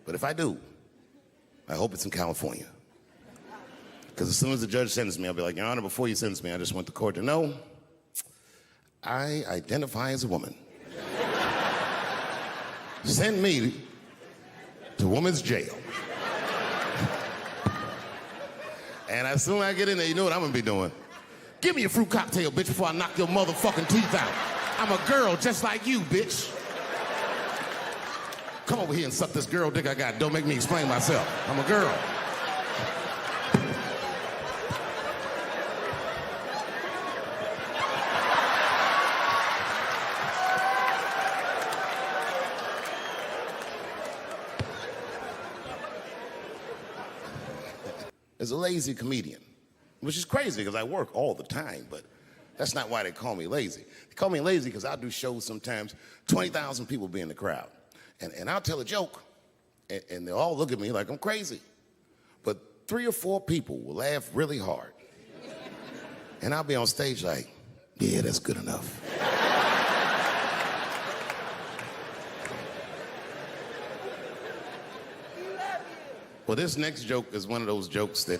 But if I do, I hope it's in California. Because as soon as the judge sentenced me, I'll be like, Your Honor, before you sentence me, I just want the court to know I identify as a woman. Send me to women's jail. And as soon as I get in there, you know what I'm gonna be doing? Give me a fruit cocktail, bitch, before I knock your motherfucking teeth out. I'm a girl just like you, bitch. Come over here and suck this girl dick I got. Don't make me explain myself. I'm a girl. Is a lazy comedian, which is crazy because I work all the time, but that's not why they call me lazy. They call me lazy because I do shows sometimes, 20,000 people be in the crowd. And I'll tell a joke, and they'll all look at me like I'm crazy. But 3 or 4 people will laugh really hard. And I'll be on stage like, yeah, that's good enough. Well, this next joke is one of those jokes that...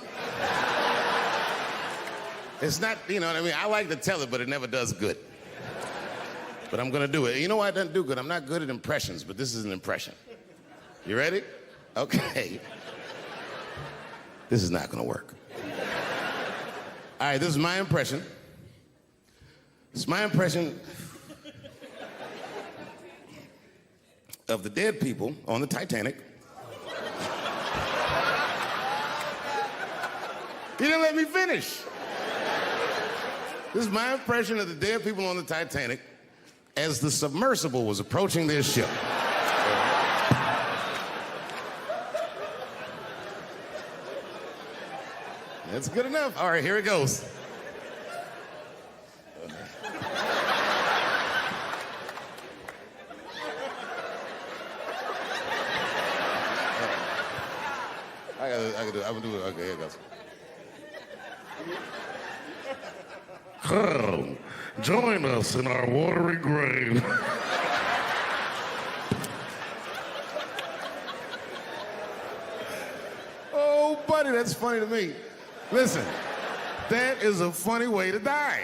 It's not, you know what I mean? I like to tell it, but it never does good. But I'm gonna do it. You know why it doesn't do good? I'm not good at impressions, but this is an impression. You ready? Okay. This is not gonna work. All right, this is my impression. It's my impression of the dead people on the Titanic. You didn't let me finish. This is my impression of the dead people on the Titanic as the submersible was approaching their ship. That's good enough. All right, here it goes. I'm gonna do it. Okay, here it goes. Join us in our watery grave. Oh, buddy, that's funny to me. Listen, that is a funny way to die.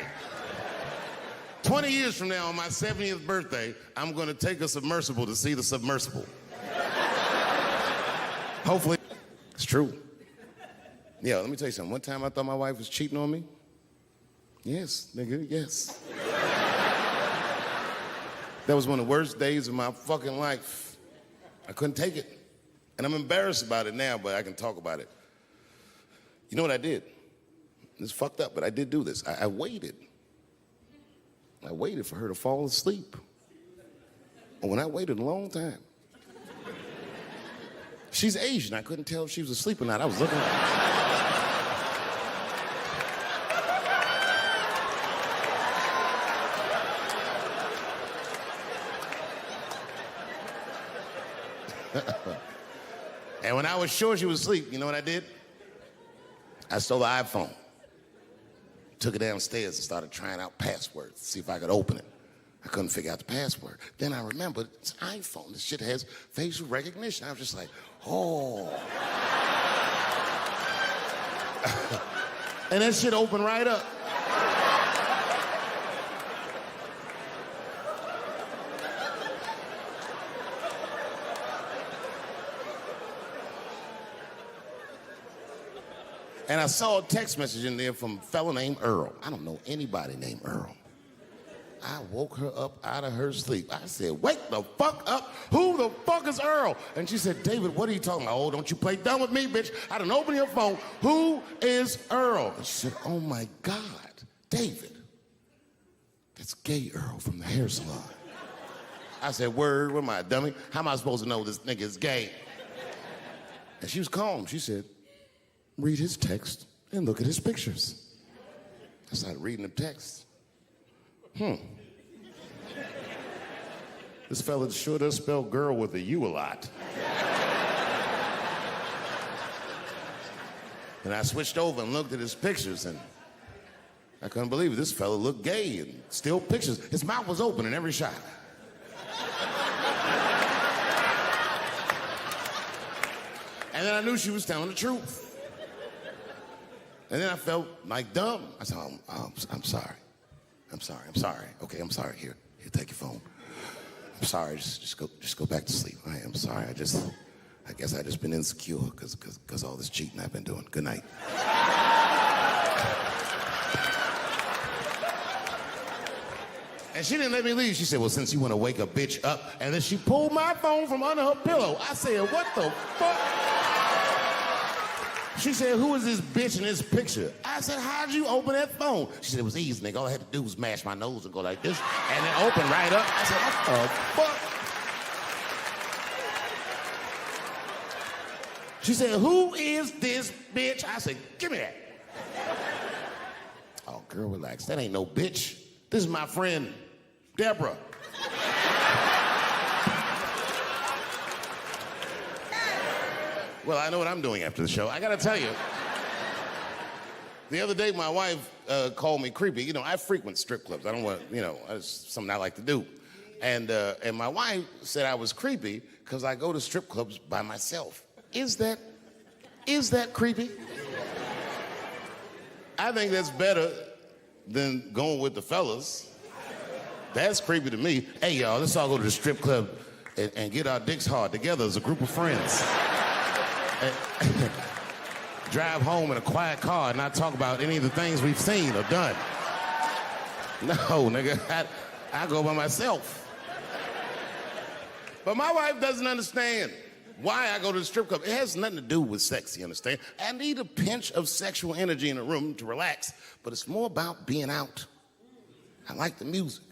20 years from now, on my 70th birthday, I'm gonna take a submersible to see the submersible. Hopefully, it's true. Yeah, let me tell you something. One time I thought my wife was cheating on me. Yes, nigga, yes. That was one of the worst days of my fucking life. I couldn't take it. And I'm embarrassed about it now, but I can talk about it. You know what I did? It's fucked up, but I did do this. I waited. I waited for her to fall asleep. And when I waited a long time, she's Asian. I couldn't tell if she was asleep or not. I was looking at her. And when I was sure she was asleep, you know what I did? I stole the iPhone, took it downstairs and started trying out passwords to see if I could open it. I couldn't figure out the password. Then I remembered it's an iPhone. This shit has facial recognition. I was just like, oh. And that shit opened right up. And I saw a text message in there from a fellow named Earl. I don't know anybody named Earl. I woke her up out of her sleep. I said, wake the fuck up. Who the fuck is Earl? And she said, David, what are you talking about? Oh, don't you play dumb with me, bitch. I done opened your phone. Who is Earl? And she said, oh my God, David. That's gay Earl from the hair salon. I said, word, what am I, a dummy? How am I supposed to know this nigga is gay? And she was calm. She said, read his text and look at his pictures. I started reading the text. This fella sure does spell girl with a U a lot. And I switched over and looked at his pictures, and I couldn't believe it. This fella looked gay and still pictures. His mouth was open in every shot. And then I knew she was telling the truth. And then I felt like dumb. I said, I'm sorry. I'm sorry. Okay, I'm sorry. Here, take your phone. I'm sorry, just go back to sleep. I am sorry. I guess I just been insecure because all this cheating I've been doing. Good night. And she didn't let me leave. She said, well, since you want to wake a bitch up, and then she pulled my phone from under her pillow. I said, what the fuck? She said, who is this bitch in this picture? I said, how'd you open that phone? She said, it was easy, nigga. All I had to do was mash my nose and go like this, and it opened right up. I said, what the fuck? She said, who is this bitch? I said, give me that. Oh, girl, relax. That ain't no bitch. This is my friend, Deborah. Well, I know what I'm doing after the show. I gotta tell you. The other day, my wife called me creepy. You know, I frequent strip clubs. I don't want, it's something I like to do. And my wife said I was creepy because I go to strip clubs by myself. Is that creepy? I think that's better than going with the fellas. That's creepy to me. Hey, y'all, let's all go to the strip club and get our dicks hard together as a group of friends. Drive home in a quiet car and not talk about any of the things we've seen or done. No, nigga, I go by myself. But my wife doesn't understand why I go to the strip club. It has nothing to do with sex, you understand? I need a pinch of sexual energy in a room to relax, but it's more about being out. I like the music.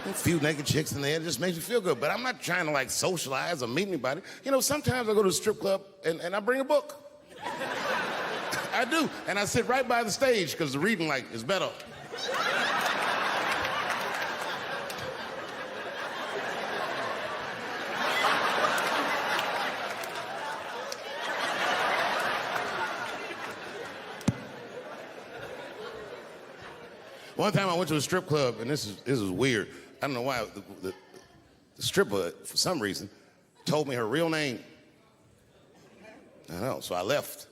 A few naked chicks in there, it just makes me feel good. But I'm not trying to like socialize or meet anybody. You know, sometimes I go to the strip club and I bring a book. I do. And I sit right by the stage because the reading light is better. One time I went to a strip club, and this is weird. I don't know why. The stripper, for some reason, told me her real name. I know, so I left.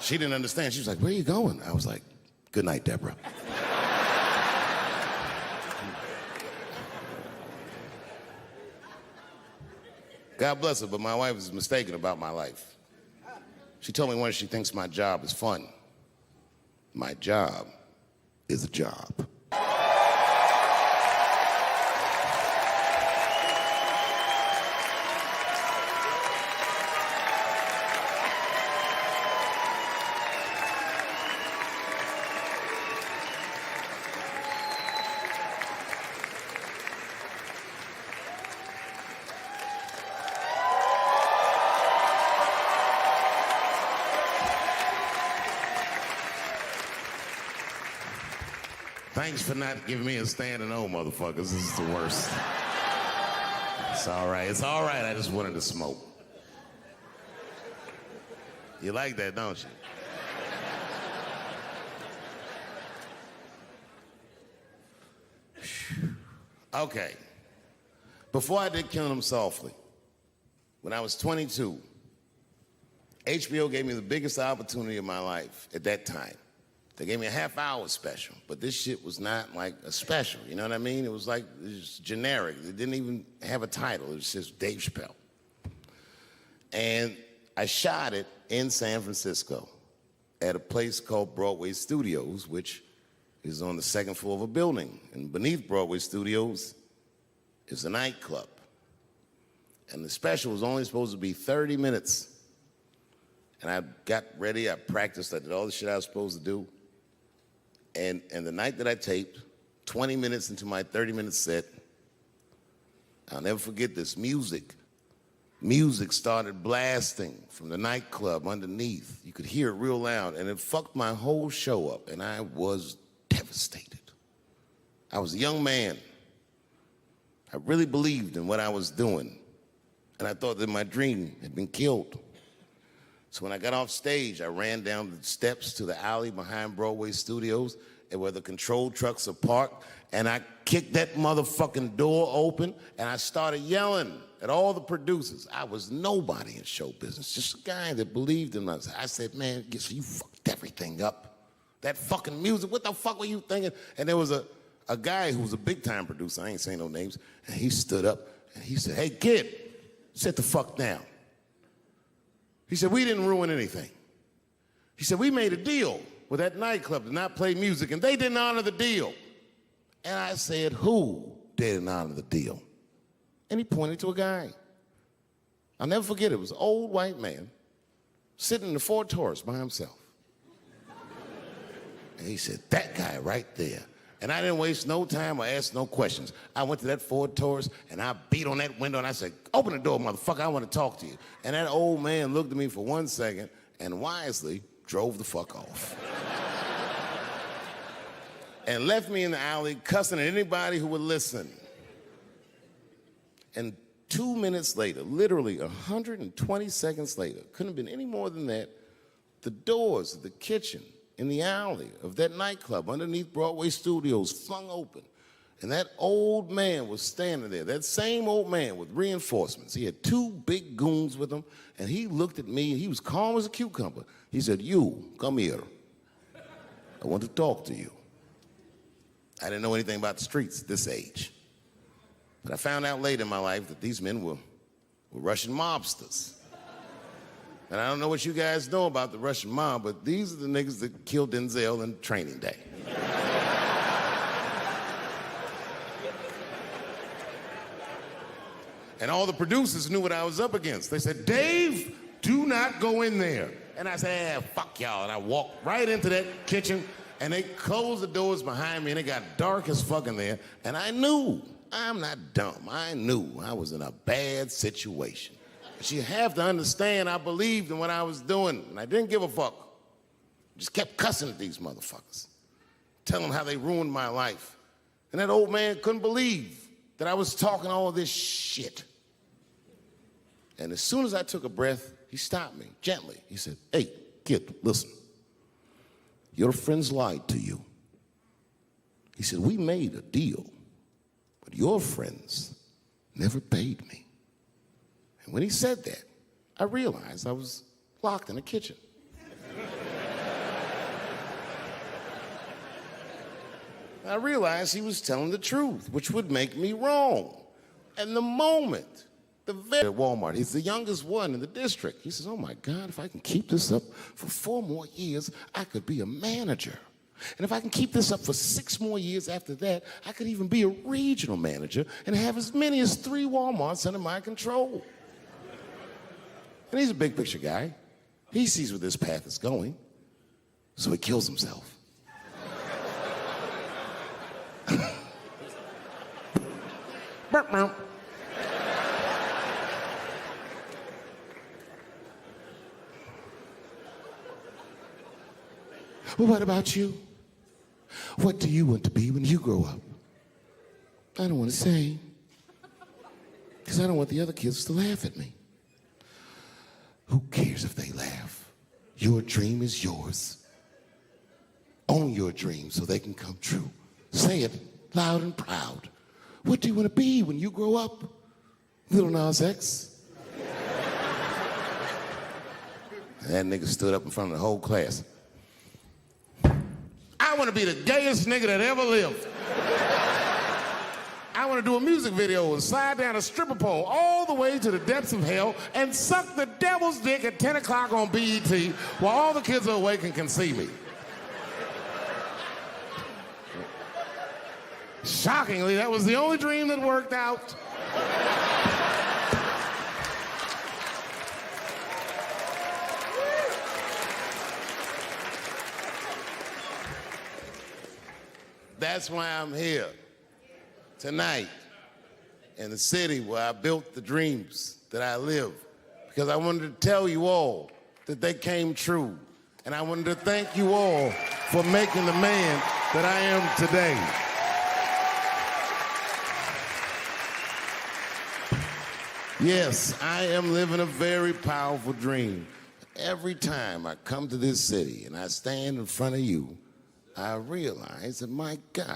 She didn't understand. She was like, where are you going? I was like, good night, Deborah. God bless her, but my wife is mistaken about my life. She told me once she thinks my job is fun. My job is a job. Thanks for not giving me a standing O, motherfuckers. This is the worst. It's all right. It's all right. I just wanted to smoke. You like that, don't you? Okay. Before I did Killing Them Softly, when I was 22, HBO gave me the biggest opportunity of my life at that time. They gave me a half-hour special, but this shit was not like a special, you know what I mean? It was like, it was generic. It didn't even have a title. It was just Dave Chappelle. And I shot it in San Francisco at a place called Broadway Studios, which is on the second floor of a building. And beneath Broadway Studios is a nightclub. And the special was only supposed to be 30 minutes. And I got ready, I practiced, I did all the shit I was supposed to do. And the night that I taped, 20 minutes into my 30-minute set, I'll never forget this, music started blasting from the nightclub underneath. You could hear it real loud, and it fucked my whole show up, and I was devastated. I was a young man. I really believed in what I was doing, and I thought that my dream had been killed. So when I got off stage, I ran down the steps to the alley behind Broadway Studios, where the control trucks are parked, and I kicked that motherfucking door open, and I started yelling at all the producers. I was nobody in show business, just a guy that believed in us. I said, man, you fucked everything up. That fucking music, what the fuck were you thinking? And there was a guy who was a big-time producer, I ain't saying no names, and he stood up, and he said, hey, kid, sit the fuck down. He said, we didn't ruin anything. He said, we made a deal with that nightclub to not play music, and they didn't honor the deal. And I said, who didn't honor the deal? And he pointed to a guy. I'll never forget it. It was an old white man sitting in the Ford Taurus by himself. And he said, that guy right there. And I didn't waste no time or ask no questions. I went to that Ford Taurus, and I beat on that window, and I said, open the door, motherfucker, I want to talk to you. And that old man looked at me for 1 second and wisely drove the fuck off. And left me in the alley cussing at anybody who would listen. And 2 minutes later, literally 120 seconds later, couldn't have been any more than that, the doors of the kitchen in the alley of that nightclub underneath Broadway Studios flung open. And that old man was standing there, that same old man with reinforcements. He had 2 big goons with him, and he looked at me, and he was calm as a cucumber. He said, you, come here. I want to talk to you. I didn't know anything about the streets at this age. But I found out later in my life that these men were Russian mobsters. And I don't know what you guys know about the Russian mob, but these are the niggas that killed Denzel in Training Day. And all the producers knew what I was up against. They said, Dave, do not go in there. And I said, fuck y'all. And I walked right into that kitchen, and they closed the doors behind me, and it got dark as fuck in there. And I knew, I'm not dumb, I knew I was in a bad situation. But you have to understand, I believed in what I was doing, and I didn't give a fuck. Just kept cussing at these motherfuckers, telling them how they ruined my life. And that old man couldn't believe that I was talking all this shit. And as soon as I took a breath, he stopped me gently. He said, hey, kid, listen. Your friends lied to you. He said, we made a deal, but your friends never paid me. And when he said that, I realized I was locked in the kitchen. I realized he was telling the truth, which would make me wrong. And the moment, at Walmart, he's the youngest one in the district. He says, oh my God, if I can keep this up for 4 more years, I could be a manager. And if I can keep this up for 6 more years after that, I could even be a regional manager and have as many as 3 Walmarts under my control. And he's a big picture guy. He sees where this path is going, so he kills himself. Well, what about you? What do you want to be when you grow up? I don't want to say, because I don't want the other kids to laugh at me. Who cares if they laugh? Your dream is yours. Own your dream so they can come true. Say it loud and proud. What do you want to be when you grow up? Little Nas X. That nigga stood up in front of the whole class. I want to be the gayest nigga that ever lived. I want to do a music video and slide down a stripper pole all the way to the depths of hell and suck the devil's dick at 10 o'clock on BET while all the kids are awake and can see me. Shockingly, that was the only dream that worked out. That's why I'm here tonight in the city where I built the dreams that I live, because I wanted to tell you all that they came true. And I wanted to thank you all for making the man that I am today. Yes, I am living a very powerful dream. Every time I come to this city and I stand in front of you, I realized that, my God,